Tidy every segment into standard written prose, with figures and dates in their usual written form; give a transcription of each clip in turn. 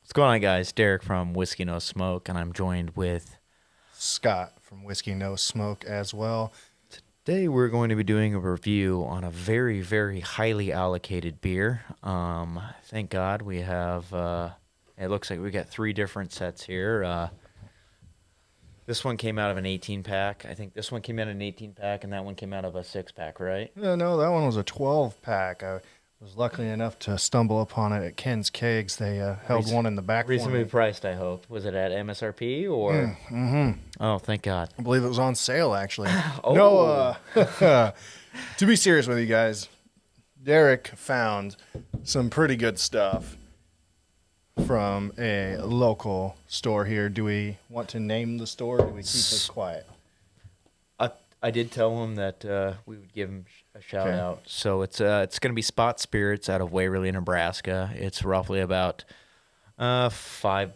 What's going on, guys? Derek from Whiskey No Smoke, and I'm joined with. Scott from Whiskey No Smoke as well. Today, we're going to be doing a review on a very, very highly allocated beer. Thank God we have. It looks like we got three different sets here. This one came out of an 18 pack. I think this one came out of an 18 pack, and that one came out of a 6 pack, right? No, that one was a 12 pack. I was lucky enough to stumble upon it at Ken's Kegs. They held one in the back. Reasonably priced, I hope. Was it at MSRP or? Oh, thank God. I believe it was on sale, actually. Oh. No, to be serious with you guys, Derek found some pretty good stuff from a local store here. Do we want to name the store, or do we keep this quiet? I did tell him that we would give him a shout Okay. out. So it's going to be Spot Spirits out of Waverly, Nebraska. It's roughly about 5-10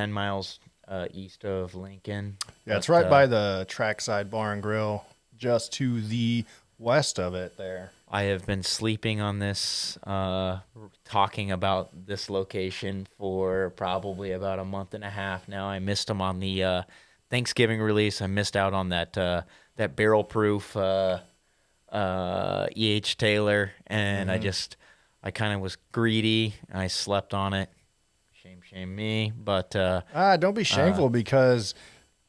miles east of Lincoln. Yeah, it's right by the Trackside Bar and Grill, just to the west of it there. I have been sleeping on this, talking about this location for probably about a month and a half now. I missed them on the Thanksgiving release. I missed out on that barrel proof E.H. Taylor, and I kind of was greedy. I slept on it. Shame me. But Don't be shameful, because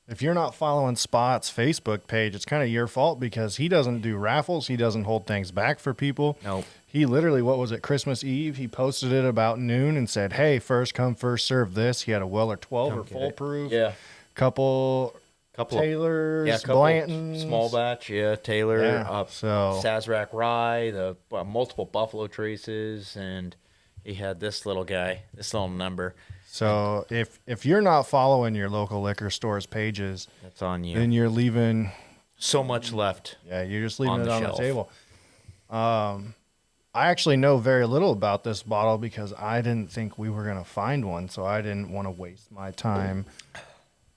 if you're not following Spot's Facebook page, it's kind of your fault, because he doesn't do raffles. He doesn't hold things back for people. nope. He literally, what was it, Christmas Eve? He posted it about noon and said, "Hey, first come, first serve this." He had a Weller 12 or Come get full it. proof. Yeah. Couple Taylors, Blantons. small batch, Taylor, Yeah, so Sazerac Rye, the multiple Buffalo Traces, and he had this little guy, this little number. So if you're not following your local liquor store's pages, That's on you. then you're leaving. So much left. Yeah, you're just leaving On it the on shelf. the table. I actually know very little about this bottle, because I didn't think we were going to find one, so I didn't want to waste my time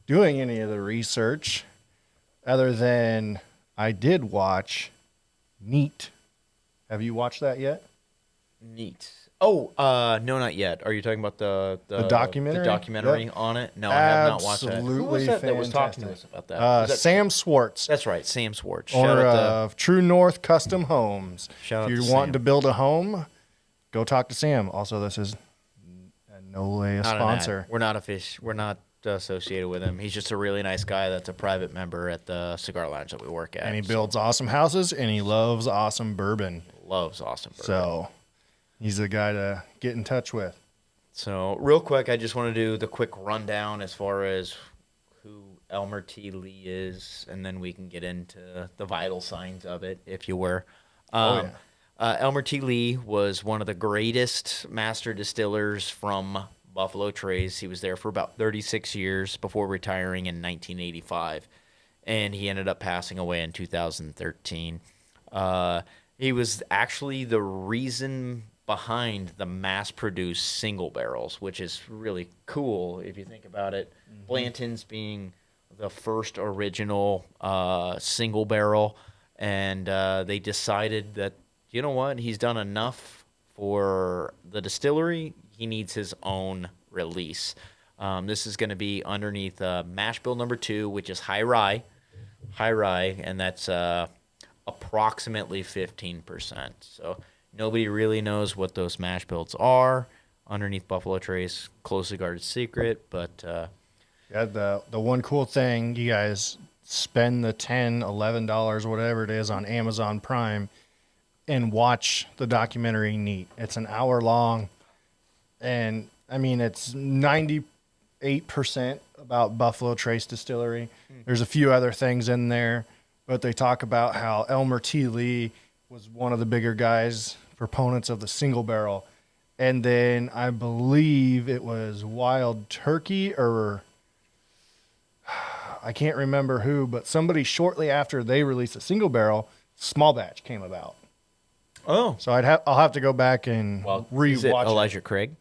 doing any of the research, other than I did watch Neat. Have you watched that yet? Neat. Oh, no, not yet. Are you talking about the documentary? The documentary Yep. on it? No, I have not watched that. Who Absolutely was that was talking to us fantastic. about that? Was that Sam Swartz, That's right, Sam Swartz. Shout owner out of True North Custom Homes. Shout out If to you're wanting Sam. to build a home, go talk to Sam. Also, this is in no way a Not an ad. sponsor. We're not We're not associated with him. He's just a really nice guy that's a private member at the cigar lounge that we work at. And he So, builds awesome houses, and he loves awesome bourbon. loves awesome bourbon. So he's the guy to get in touch with. So real quick, I just want to do the quick rundown as far as who Elmer T Lee is, and then we can get into the vital signs of it, if you were. Oh, Elmer T Lee was one of the greatest master distillers from Buffalo Trace. He was there for about 36 years before retiring in 1985, and he ended up passing away in 2013. He was actually the reason behind the mass-produced single barrels, which is really cool if you think about it. Blanton's being the first original single barrel, and they decided that, you know what, he's done enough for the distillery. He needs his own release. This is going to be underneath mash bill number 2, which is high rye, and that's approximately 15%. So nobody really knows what those mash bills are underneath Buffalo Trace. Closely guarded secret, but Yeah, the one cool thing, you guys spend the $10, $11, whatever it is, on Amazon Prime and watch the documentary Neat. It's an hour long, and I mean, it's 98% about Buffalo Trace Distillery. There's a few other things in there, but they talk about how Elmer T Lee was one of the bigger guys, proponents of the single barrel. And then I believe it was Wild Turkey, or I can't remember who, but somebody shortly after they released a single barrel, small batch came about. oh, So I'll have to go back and is it rewatch it. Elijah Craig?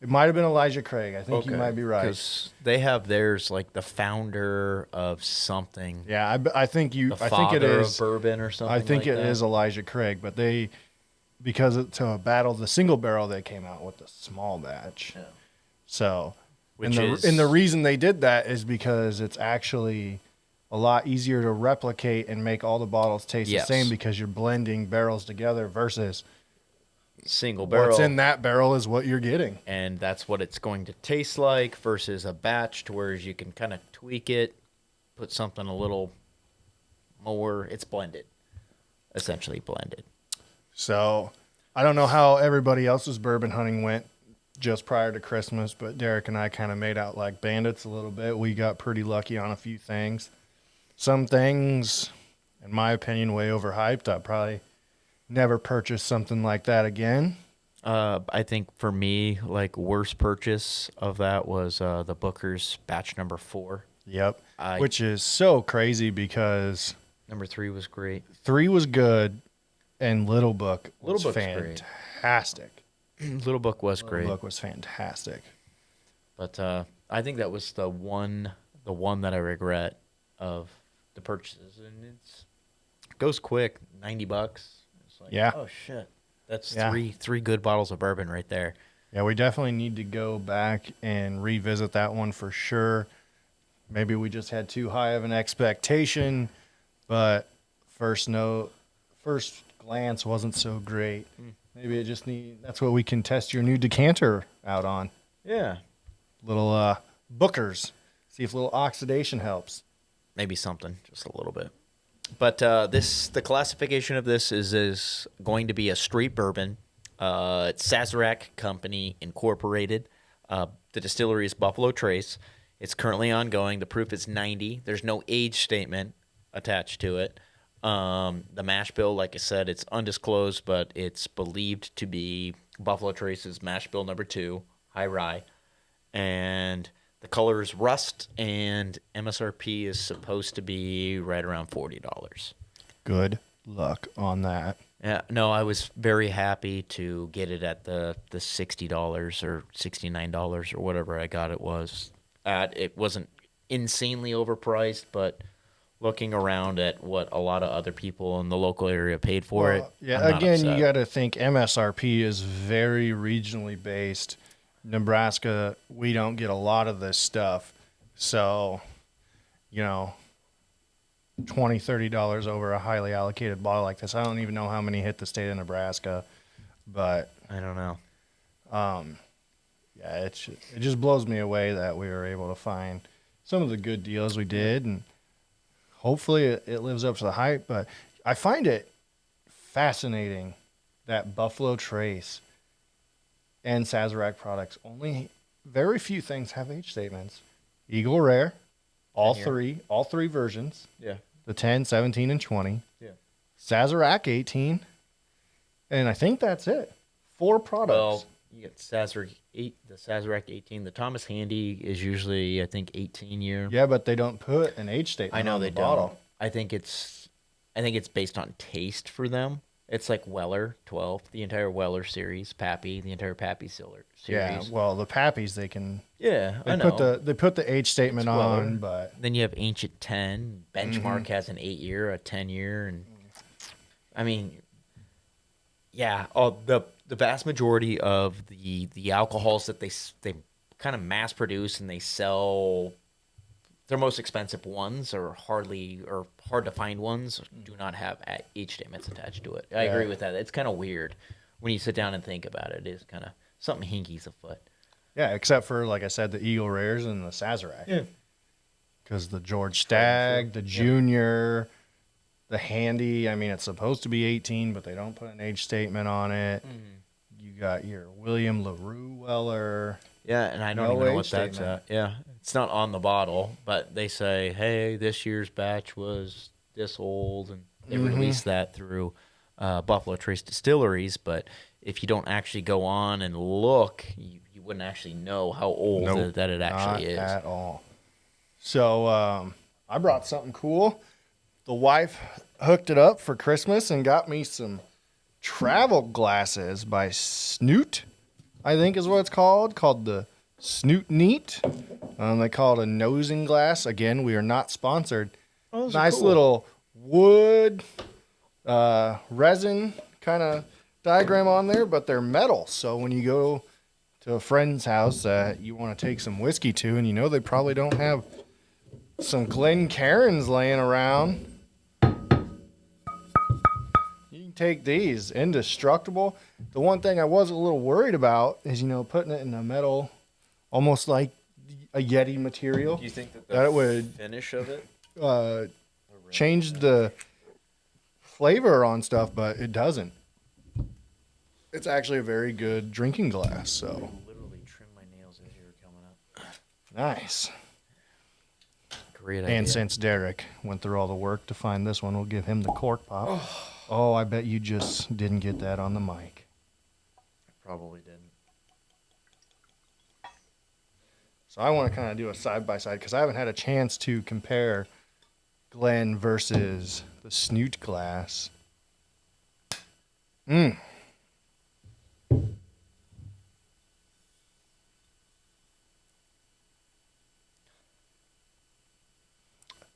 It might have been Elijah Craig. I think you might be right. Because they have theirs like the founder of something. Yeah, I think The I think it father is. of bourbon or something. I think like it that. is Elijah Craig, but to battle the single barrel, they came out with the small batch. Yeah. So, Which and the reason they did that is because it's actually a lot easier to replicate and make all the bottles taste Yes. the same because you're blending barrels together versus single barrel. what's in that barrel is what you're getting. And that's what it's going to taste like versus a batch to where you can kind of tweak it, put something a little more. It's blended, essentially blended. So I don't know how everybody else's bourbon hunting went just prior to Christmas, but Derek and I kind of made out like bandits a little bit. We got pretty lucky on a few things. Some things, in my opinion, way overhyped. I probably never purchase something like that again. I think for me, like worst purchase of that was the Booker's batch number 4. Yep. Which is so crazy because Number 3 was great. 3 was good and Little Book was Little Book's great. fantastic. Little Book was great. Little Book was fantastic. But I think that was the one that I regret of the purchases, and it goes quick, $90. It's like, Yeah. oh shit, that's Yeah. three good bottles of bourbon right there. Yeah, we definitely need to go back and revisit that one for sure. Maybe we just had too high of an expectation, but first glance wasn't so great. Maybe it just that's what we can test your new decanter out on. Yeah, Little Bookers. See if a little oxidation helps. maybe something, just a little bit. But the classification of this is going to be a straight bourbon. It's Sazerac Company Incorporated. The distillery is Buffalo Trace. It's currently ongoing. The proof is 90. There's no age statement attached to it. The mash bill, like I said, it's undisclosed, but it's believed to be Buffalo Trace's mash bill number 2, high rye. And the color is rust, and MSRP is supposed to be right around $40. Good luck on that. Yeah, no, I was very happy to get it at the $60 or $69 or whatever I got it was at. It wasn't insanely overpriced, but looking around at what a lot of other people in the local area paid for it. Yeah, I'm not again, upset. you got to think MSRP is very regionally based. Nebraska, we don't get a lot of this stuff. So, $20, $30 over a highly allocated bottle like this. I don't even know how many hit the state of Nebraska, but I don't know. yeah, it just blows me away that we were able to find some of the good deals we did, and hopefully it lives up to the hype. But I find it fascinating that Buffalo Trace and Sazerac products, only very few things have age statements. Eagle Rare, all three versions. Yeah. The 10, 17, and 20. Yeah. Sazerac 18. And I think that's it. 4 products. Well, you get Sazerac 8, the Sazerac 18. The Thomas Handy is usually, I think, 18 year. Yeah, but they don't put an age statement I know on they the bottle. don't. I think it's based on taste for them. It's like Weller 12, the entire Weller series, Pappy, the entire Pappy series. Yeah, well, the Pappies, they can... Yeah, They I know. put the age statement It's Weller. on, but... Then you have Ancient 10. Benchmark has an 8-year, a 10-year, and I mean, yeah, the vast majority of the alcohols that they kind of mass produce and they sell, their most expensive ones or hard to find ones do not have age statements attached to it. I agree with that. It's kind of weird when you sit down and think about it. It is kind of something hinky's afoot. Yeah, except for, like I said, the Eagle Rares and the Sazerac. Yeah. Because the George Stagg, the Junior, the Handy, I mean, it's supposed to be 18, but they don't put an age statement on it. You got your William LaRue Weller. Yeah, and I don't No even know age what that's statement. at. Yeah, it's not on the bottle, but they say, hey, this year's batch was this old, and they release that through Buffalo Trace Distilleries, but if you don't actually go on and look, you wouldn't actually know how old that it actually is. Not at all. So I brought something cool. The wife hooked it up for Christmas and got me some travel glasses by Snoot, I think is what it's called the Snoot Neat. They call it a nosing glass. Again, we are not sponsored. Oh, those are Nice cool. little wood, resin kind of diagram on there, but they're metal. So when you go to a friend's house that you want to take some whiskey to, and you know they probably don't have some Glencairns laying around. You can take these, indestructible. The one thing I was a little worried about is, putting it in a metal, almost like a Yeti material. Do you think that that it would finish of it change the flavor on stuff, but it doesn't. It's actually a very good drinking glass. So literally trim my nails as you were coming up. nice. Great idea. And since Derek went through all the work to find this one, we'll give him the cork pop. Oh, I bet you just didn't get that on the mic. I probably didn't. So I want to kind of do a side-by-side because I haven't had a chance to compare Glen versus the Snoot glass.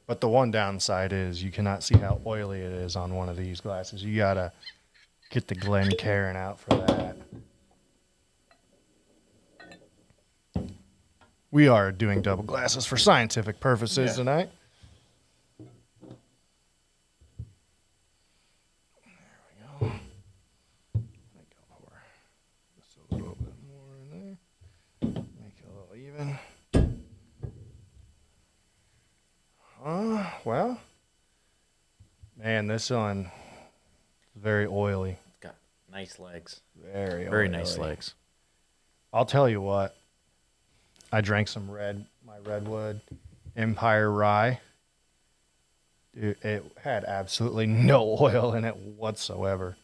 But the one downside is you cannot see how oily it is on one of these glasses. You got to get the Glencairn out for that. We are doing double glasses for scientific purposes tonight. There we go. I go pour just a little bit more in there. Make it a little even. Well, man, this one is very oily. It's got nice legs. Very Very nice legs. I'll tell you what. I drank some my Redwood Empire Rye. Dude, it had absolutely no oil in it whatsoever.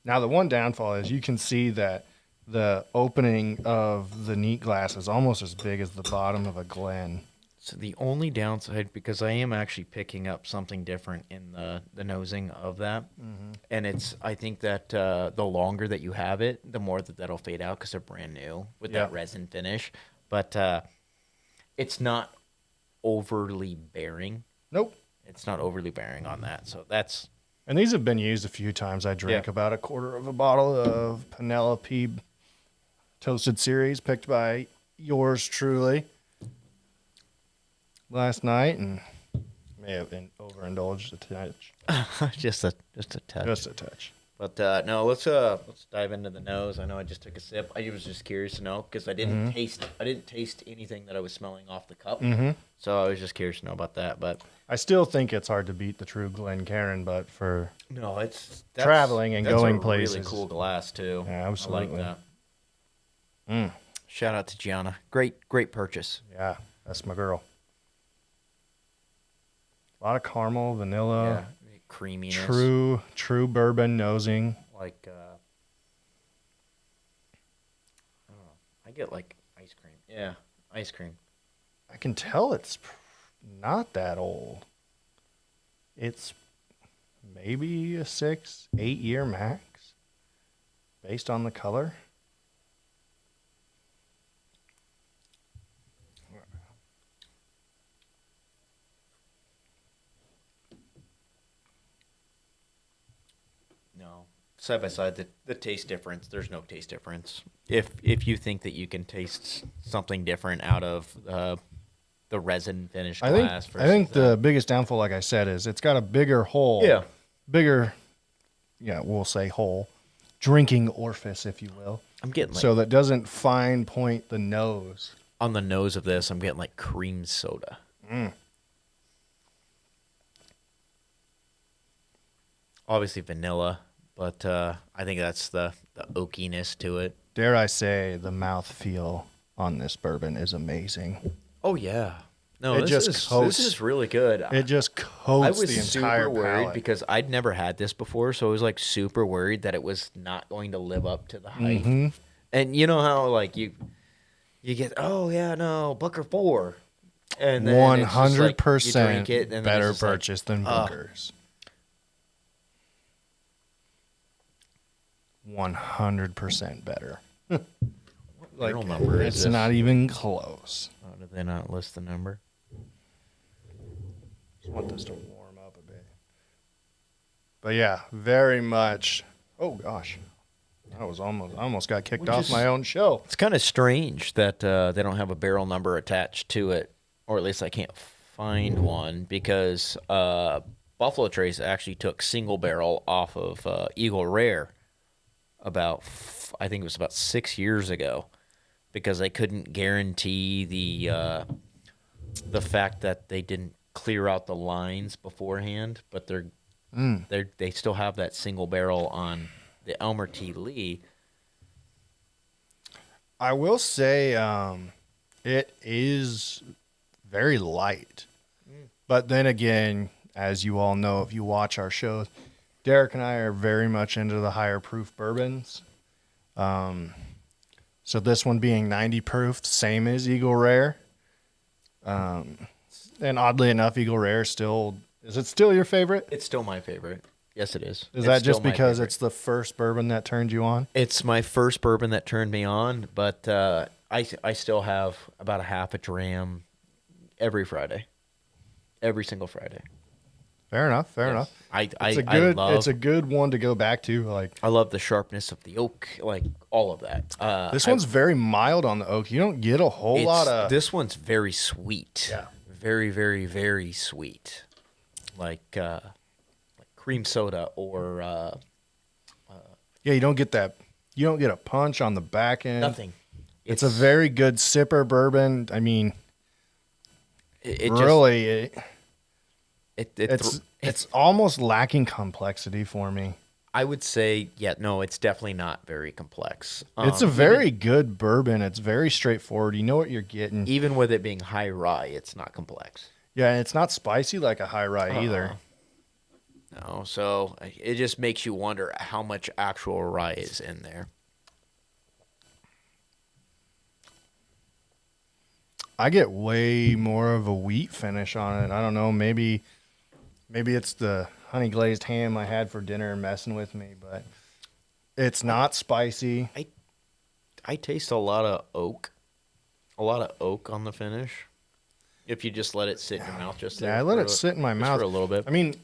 Now, the one downfall is you can see that the opening of the neat glass is almost as big as the bottom of a Glen. So the only downside, because I am actually picking up something different in the nosing of that, and I think that the longer that you have it, the more that'll fade out because they're brand new with that resin finish. But it's not overly bearing. Nope. It's not overly bearing on that. So that's... And these have been used a few times. I drank about a quarter of a bottle of Penelope Toasted Series picked by yours truly last night, and may have been overindulged a touch. just a touch. Just a touch. But no, let's dive into the nose. I know I just took a sip. I was just curious to know because I didn't taste anything that I was smelling off the cup. So I was just curious to know about that. But I still think it's hard to beat the true Glencairn, but for that's traveling and going places, really cool glass too. Yeah, absolutely. I like that. Shout out to Gianna. Great purchase. Yeah, that's my girl. A lot of caramel, vanilla, creaminess. True bourbon nosing. Like, I don't know. I get like ice cream. Yeah, ice cream. I can tell it's not that old. It's maybe a 6-8 year max based on the color. No. Side by side, the taste difference, there's no taste difference. If you think that you can taste something different out of the resin finished glass. I think the biggest downfall, like I said, is it's got a bigger hole. Yeah. We'll say hole. Drinking orifice, if you will. I'm getting so that doesn't fine point the nose. On the nose of this, I'm getting like cream soda. Obviously vanilla, but I think that's the oakiness to it. Dare I say the mouthfeel on this bourbon is amazing. Oh, yeah. No, this is really good. It just coats the entire palate. I was super worried because I'd never had this before, so I was like super worried that it was not going to live up to the hype. And you know how like you get, Booker 4. And then 100% better purchase than Booker's. 100% better. Like, number it's not even close. Oh, did they not list the number? Just want this to warm up a bit. But yeah, very much. Oh gosh, I almost got kicked off my own show. It's kind of strange that they don't have a barrel number attached to it, or at least I can't find one, because Buffalo Trace actually took single barrel off of Eagle Rare I think it was about 6 years ago, because they couldn't guarantee the fact that they didn't clear out the lines beforehand, but they still have that single barrel on the Elmer T Lee. I will say it is very light. But then again, as you all know, if you watch our shows, Derek and I are very much into the higher proof bourbons. So this one being 90 proof, same as Eagle Rare. And oddly enough, Eagle Rare is it still your favorite? It's still my favorite. Yes, it is. Is that just because it's the first bourbon that turned you on? It's my first bourbon that turned me on, but I still have about a half a dram every Friday. Every single Friday. Fair enough. Enough. It's a good one to go back to. Like, I love the sharpness of the oak, like all of that. This one's very mild on the oak. You don't get a whole lot of. This one's very sweet. Yeah. Very, very, very sweet. Like cream soda or. Yeah, you don't get that. You don't get a punch on the back end. Nothing. It's a very good sipper bourbon. I mean, it's almost lacking complexity for me. I would say, it's definitely not very complex. It's a very good bourbon. It's very straightforward. You know what you're getting. Even with it being high rye, it's not complex. Yeah, and it's not spicy like a high rye either. No, so it just makes you wonder how much actual rye is in there. I get way more of a wheat finish on it. I don't know. Maybe it's the honey glazed ham I had for dinner messing with me, but it's not spicy. I taste a lot of oak on the finish. If you just let it sit in your mouth, I let it sit in my mouth for a little bit. I mean,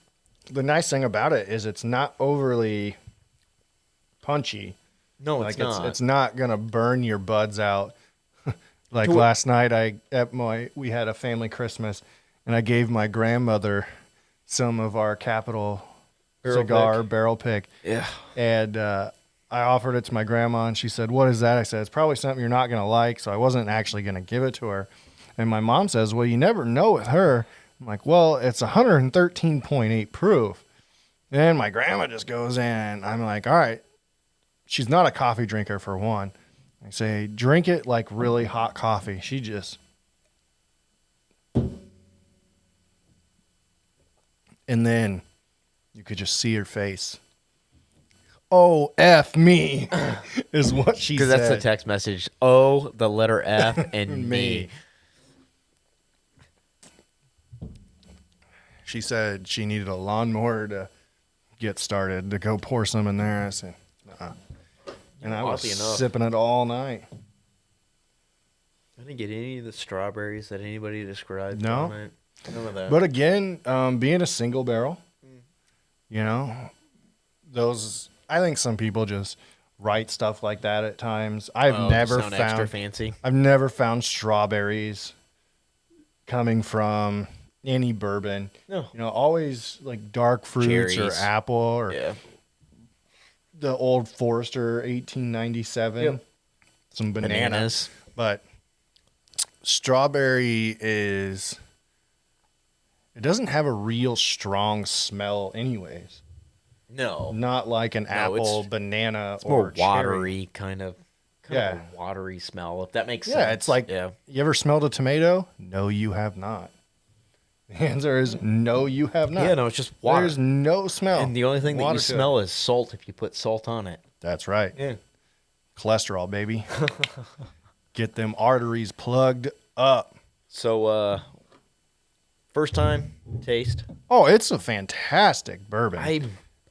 the nice thing about it is it's not overly punchy. No, it's not. It's not gonna burn your buds out. Like last night, we had a family Christmas, and I gave my grandmother some of our Capital barrel pick. Yeah. And I offered it to my grandma, and she said, "What is that?" I said, "It's probably something you're not gonna like." So I wasn't actually gonna give it to her. And my mom says, "Well, you never know with her." I'm like, "Well, it's 113.8 proof." And my grandma just goes in. I'm like, "All right." She's not a coffee drinker for one. I say, drink it like really hot coffee. She just. And then you could just see her face. Oh, F me, is what she said. Because that's the text message. Oh, the letter F and me. She said she needed a lawnmower to get started, to go pour some in there. I said, and I was sipping it all night. I didn't get any of the strawberries that anybody described. No. None of that. But again, being a single barrel, I think some people just write stuff like that at times. I've never found extra fancy. I've never found strawberries coming from any bourbon. No. Always like dark fruits, cherries, or apple, or the Old Forester 1897. Yep. Some bananas. But strawberry it doesn't have a real strong smell anyways. No. Not like an apple, banana, it's or more watery, cherry. kind of a watery smell, if that makes sense. Yeah, it's like, you ever smelled a tomato? No, you have not. The answer is no, you have not. Yeah, no, it's just water. There's no smell. And the only thing that you smell is salt if you put salt on it. That's right. Yeah. Cholesterol, baby. Get them arteries plugged up. So, first time taste. Oh, it's a fantastic bourbon.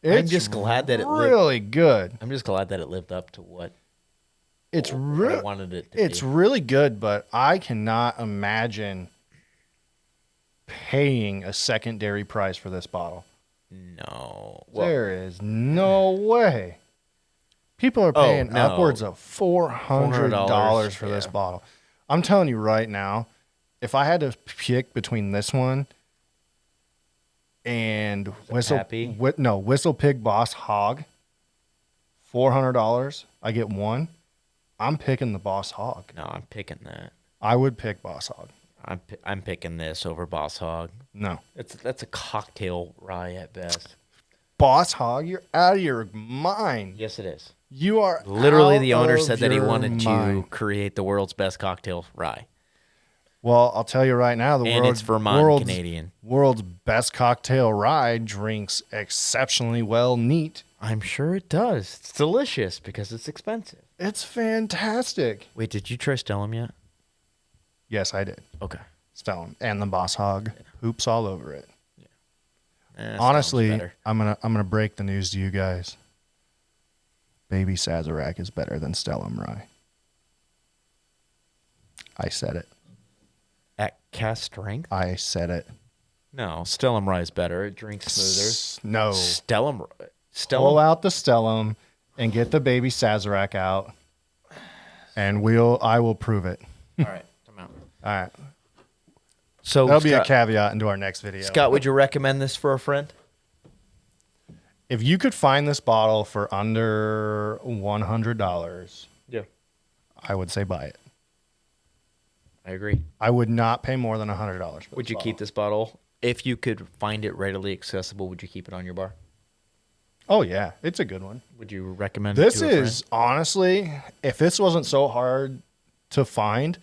I'm just glad that it really good. I'm just glad that it lived up to what I wanted it to be. It's really good, but I cannot imagine paying a secondary price for this bottle. No. Well, There is no way. People are Oh, paying no. upwards of $400 for this yeah. bottle. I'm telling you right now, if I had to pick between this one and Pappy? Whistle Pig Boss Hog, $400, I get one. I'm picking the Boss Hog. No, I'm picking that. I would pick Boss Hog. I'm picking this over Boss Hog. No. That's a cocktail rye at best. Boss Hog, you're out of your mind. Yes, it is. You are Literally, out the owner of said that he your wanted mind. to create the world's best cocktail rye. Well, I'll tell you right now, And it's Vermont Canadian. World's best cocktail rye drinks exceptionally well neat. I'm sure it does. It's delicious because it's expensive. It's fantastic. Wait, did you try Stellum yet? Yes, I did. Okay. Stellum and the Boss Hog hoops all over it. Stellum's Honestly, better. I'm gonna break the news to you guys. Baby Sazerac is better than Stellum rye. I said it. At cast strength? I said it. No, Stellum rye is better. It drinks smoother. No. Stellum. Pull out the Stellum and get the Baby Sazerac out, and I will prove it. All right, come out. All right. So That'll be a Scott, caveat into our next video. Scott, would you recommend this for a friend? If you could find this bottle for under $100, Yeah, I would say buy it. I agree. I would not pay more than $100. Would you keep this bottle if you could find it readily accessible? Would you keep it on your bar? Oh yeah, it's a good one. Would you recommend This it to a is honestly, if this wasn't so hard to find,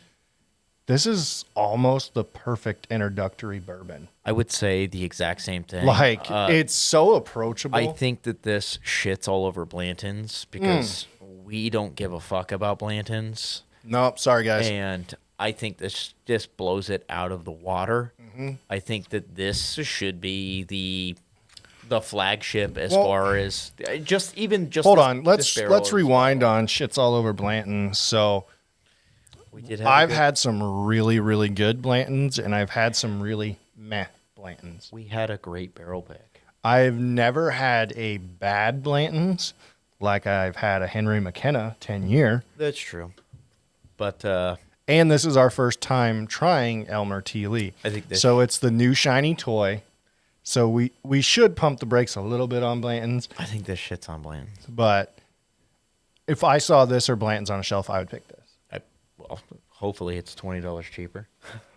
this is almost the perfect introductory bourbon. I would say the exact same thing. Like it's so approachable. I think that this shits all over Blanton's because we don't give a fuck about Blanton's. Nope, sorry guys. And I think this just blows it out of the water. I think that this should be the flagship as far as just Hold on, this barrel let's is- rewind on shits all over Blanton. So We did have I've had some really, really good Blantons, and I've had some really meh Blantons. we had a great barrel pick. I've never had a bad Blantons like I've had a Henry McKenna 10-year. That's true. But And this is our first time trying Elmer T Lee. I think this- so it's the new shiny toy. So we should pump the brakes a little bit on Blantons, I think this shit's on Blanton's. but if I saw this or Blantons on a shelf, I would pick this. Well, hopefully it's $20 cheaper.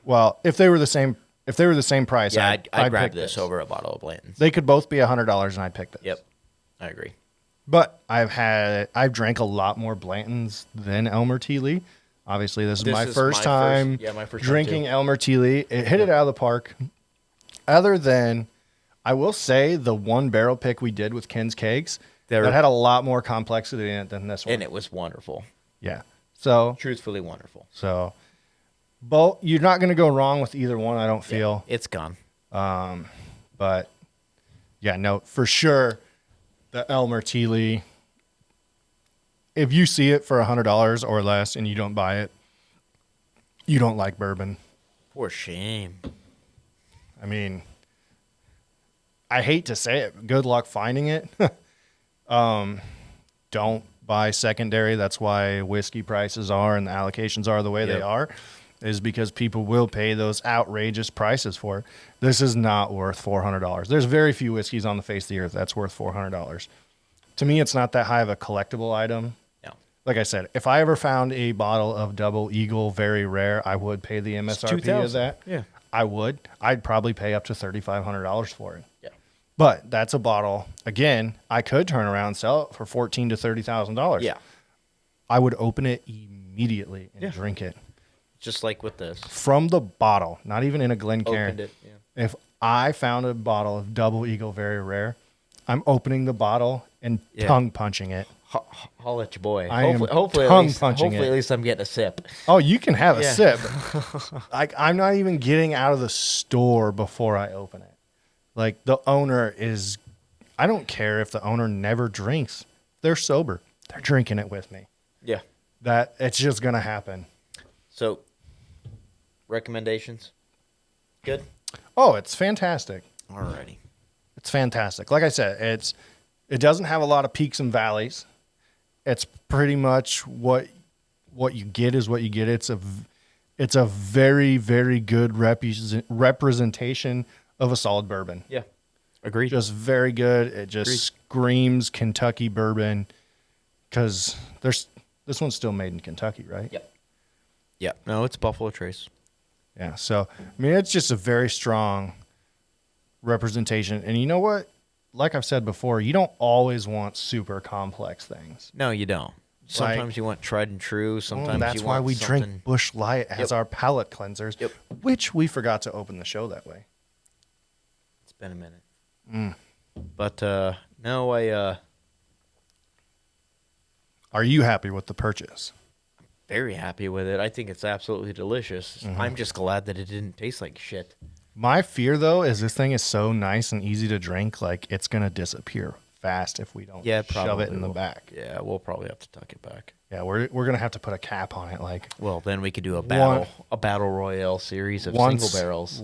Well, if they were the same price, Yeah, I'd grab pick this over a bottle of Blanton's. They could both be $100, and I'd pick this. Yep, I agree. But I've drank a lot more Blantons than Elmer T Lee. Obviously, this is my first time my first time drinking too. Elmer T Lee. It hit it out of the park. Other than, I will say, the one barrel pick we did with Ken's Kegs, that had a lot more complexity in it than this one. And it was wonderful. Yeah. So, Truthfully wonderful. both, you're not going to go wrong with either one, I don't feel. It's gone. But, yeah, no, for sure, the Elmer T Lee, if you see it for $100 or less and you don't buy it, you don't like bourbon. For shame. I mean, I hate to say it. Good luck finding it. Don't buy secondary. That's why whiskey prices are and the allocations are the way they Yep. are, is because people will pay those outrageous prices for it. This is not worth $400. There's very few whiskeys on the face of the earth that's worth $400. To me, it's not that high of a collectible item. No. Like I said, if I ever found a bottle of Double Eagle very rare, I would pay the MSRP of that. Yeah. I would. I'd probably pay up to $3,500 for it. Yeah. But that's a bottle. Again, I could turn around and sell it for $14,000 to $30,000. Yeah. I would open it immediately and drink it Just like with this. from the bottle, not even in a Glencairn. Opened it. Yeah. If I found a bottle of Double Eagle very rare, I'm opening the btle and tongue punching it. I'll let you boy. I am Hopefully, tongue at least, punching hopefully it. at least I'm getting a sip. Oh, you can have a Yeah. sip. Like, I'm not even getting out of the store before I open it. Like, the owner is, I don't care if the owner never drinks. They're sober. They're drinking it with me. Yeah. That it's just going to happen. So, recommendations? Good? Oh, it's fantastic. Alrighty. It's fantastic. Like I said, it doesn't have a lot of peaks and valleys. It's pretty much what you get is what you get. It's a very, very good representation of a solid bourbon. Yeah. Agreed. Just very good. It just screams Kentucky bourbon because this one's still made in Kentucky, right? Yep. Yeah. No, it's Buffalo Trace. Yeah. So, I mean, it's just a very strong representation. And you know what? Like I've said before, you don't always want super complex things. No, you don't. Sometimes you want tried and true. Sometimes that's you why want we something... drink Busch Light as our palate cleansers, which we forgot to open the show that way. It's been a minute. But no, Are you happy with the purchase? very happy with it. I think it's absolutely delicious. I'm just glad that it didn't taste like shit. My fear, though, is this thing is so nice and easy to drink, like it's going to disappear fast if we don't shove it in the back. Yeah, we'll probably have to tuck it back. Yeah, we're going to have to put a cap on it. Like, Well, then we could do a battle royale series of single barrels.